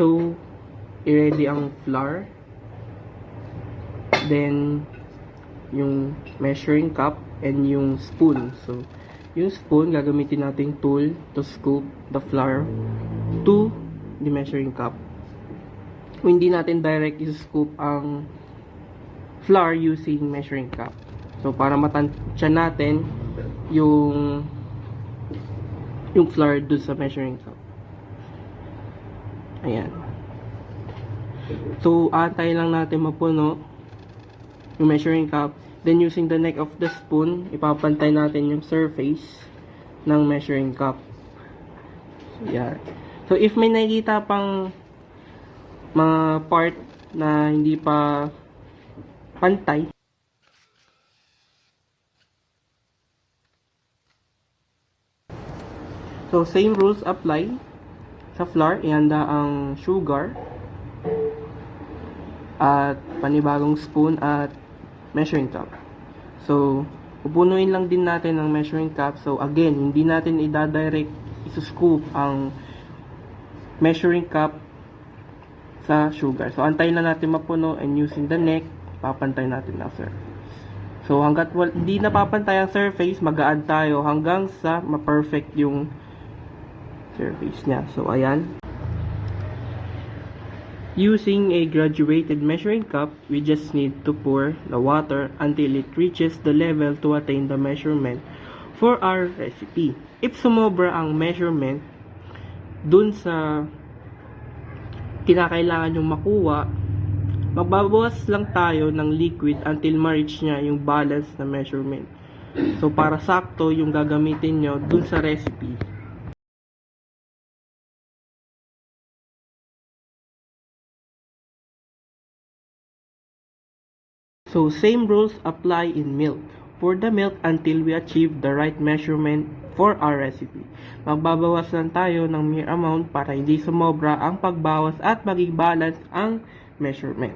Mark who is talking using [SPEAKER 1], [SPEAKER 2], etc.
[SPEAKER 1] So, i-ready ang flour. Then, yung measuring cup and yung spoon. So, yung spoon, gagamitin nating tool to scoop the flour to the measuring cup. Kung hindi natin direct i-scoop ang flour using measuring cup. So, para matansya natin yung flour dun sa measuring cup. Ayan. So, antay lang natin mapuno yung measuring cup. Then, using the neck of the spoon, ipapantay natin yung surface ng measuring cup. So, yan. So, if may nakikita pang mga part na hindi pa pantay, so, same rules apply sa flour. Ihanda ang sugar at panibagong spoon at measuring cup. So, pupunuin lang din natin ang measuring cup. So, again, hindi natin i-direct isuscoop ang measuring cup sa sugar. So, antayin na natin mapuno and using the neck, papantay natin ang surface. So, hanggat hindi napapantay ang surface, mag-a-add tayo hanggang sa ma-perfect yung surface niya. So, ayan. Using a graduated measuring cup, we just need to pour the water until it reaches the level to attain the measurement for our recipe. If sumobra ang measurement dun sa kinakailangan yung makuha, magbabawas lang tayo ng liquid until ma-reach niya yung balance na measurement. So, para sakto yung gagamitin nyo dun sa recipe. So, same rules apply in milk. Pour the milk until we achieve the right measurement for our recipe. Magbabawas lang tayo ng mere amount para hindi sumobra ang pagbawas at maging balance ang measurement.